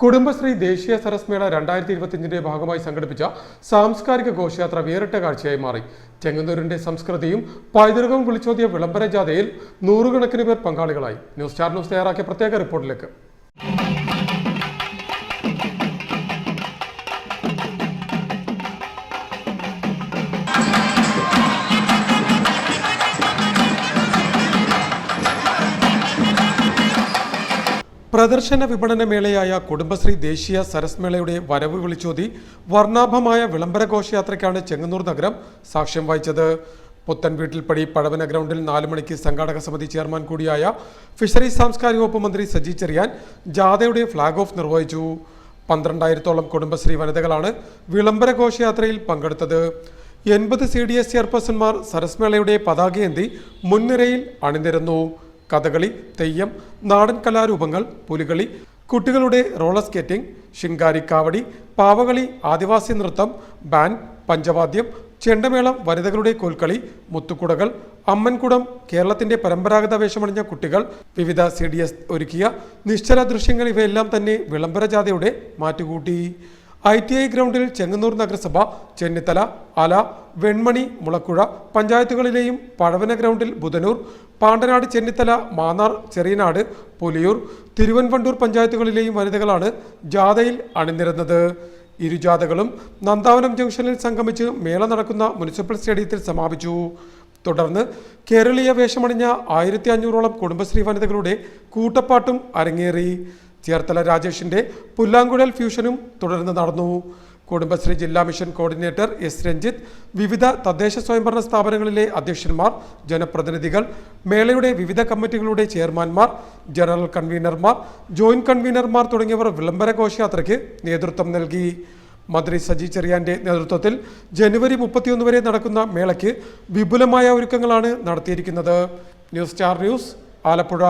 കുടുംബശ്രീ ദേശീയ സരസ്മേള 2025 ഭാഗമായി സംഘടിപ്പിച്ച സാംസ്കാരിക ഘോഷയാത്ര വേറിട്ട കാഴ്ചയായി മാറി. ചെങ്ങന്നൂരിന്റെ സംസ്കൃതിയും പൈതൃകവും വിളിച്ചോതിയ വിളംബര ജാഥയിൽ നൂറുകണക്കിന് പേർ പങ്കാളികളായി. ന്യൂസ് സ്റ്റാർ ന്യൂസ് തയ്യാറാക്കിയ പ്രത്യേക റിപ്പോർട്ടിലേക്ക്. പ്രദർശന വിപണന മേളയായ കുടുംബശ്രീ ദേശീയ സരസ്മേളയുടെ വരവ് വിളിച്ചോതി വർണ്ണാഭമായ വിളംബര ഘോഷയാത്രയ്ക്കാണ് ചെങ്ങന്നൂർ നഗരം സാക്ഷ്യം വഹിച്ചത്. പുത്തൻവീട്ടിൽപ്പടി പഴവന ഗ്രൗണ്ടിൽ 4 മണിക്ക് സംഘാടക സമിതി ചെയർമാൻ കൂടിയായ ഫിഷറീസ് സാംസ്കാരിക വകുപ്പ് മന്ത്രി സജി ചെറിയാൻ ജാഥയുടെ ഫ്ളാഗ് ഓഫ് നിർവഹിച്ചു. 12,000-ഓളം കുടുംബശ്രീ വനിതകളാണ് വിളംബര ഘോഷയാത്രയിൽ പങ്കെടുത്തത്. 80 CDS ചെയർപേഴ്സൺമാർ സരസ്മേളയുടെ പതാകയേന്തി മുൻനിരയിൽ അണിനിരന്നു. കഥകളി, തെയ്യം, നാടൻ കലാരൂപങ്ങൾ, പുലികളി, കുട്ടികളുടെ റോളർ സ്കേറ്റിംഗ്, ശിങ്കാരി കാവടി, പാവകളി, ആദിവാസി നൃത്തം, ബാൻഡ്, പഞ്ചവാദ്യം, ചെണ്ടമേളം, വനിതകളുടെ കോൽക്കളി, മുത്തുക്കുടകൾ, അമ്മൻകുടം, കേരളത്തിന്റെ പരമ്പരാഗത വേഷമണിഞ്ഞ കുട്ടികൾ, വിവിധ CDS ഒരുക്കിയ നിശ്ചല ദൃശ്യങ്ങൾ ഇവയെല്ലാം തന്നെ വിളംബര ജാഥയുടെ മാറ്റുകൂട്ടി. ITI ഗ്രൗണ്ടിൽ ചെങ്ങന്നൂർ നഗരസഭ, ചെന്നിത്തല, അല, വെൺമണി, മുളക്കുഴ പഞ്ചായത്തുകളിലെയും പഴവന ഗ്രൗണ്ടിൽ ബുധനൂർ, പാണ്ടനാട്, ചെന്നിത്തല, മാന്നാർ, ചെറിയനാട്, പുലിയൂർ, തിരുവൻവണ്ടൂർ പഞ്ചായത്തുകളിലെയും വനിതകളാണ് ജാഥയിൽ അണിനിരന്നത്. ഇരുജാഥകളും നന്ദാവനം ജംഗ്ഷനിൽ സംഗമിച്ച് മേള നടക്കുന്ന മുനിസിപ്പൽ സ്റ്റേഡിയത്തിൽ സമാപിച്ചു. തുടർന്ന് കേരളീയ വേഷമണിഞ്ഞ 1500-ഓളം കുടുംബശ്രീ വനിതകളുടെ കൂട്ടപ്പാട്ടും അരങ്ങേറി. ചേർത്തല രാജേഷിന്റെ പുല്ലാങ്കുഴൽ ഫ്യൂഷനും തുടർന്ന് നടന്നു. കുടുംബശ്രീ ജില്ലാ മിഷൻ കോർഡിനേറ്റർ S. രഞ്ജിത്ത്, വിവിധ തദ്ദേശ സ്വയംഭരണ സ്ഥാപനങ്ങളിലെ അധ്യക്ഷന്മാർ, ജനപ്രതിനിധികൾ, മേളയുടെ വിവിധ കമ്മിറ്റികളുടെ ചെയർമാൻമാർ, ജനറൽ കൺവീനർമാർ, ജോയിന്റ് കൺവീനർമാർ തുടങ്ങിയവർ വിളംബര ഘോഷയാത്രയ്ക്ക് നേതൃത്വം നൽകി. മന്ത്രി സജി ചെറിയാന്റെ നേതൃത്വത്തിൽ ജനുവരി 31 വരെ നടക്കുന്ന മേളയ്ക്ക് വിപുലമായ ഒരുക്കങ്ങളാണ് നടത്തിയിരിക്കുന്നത്. News star news, Alappuzha.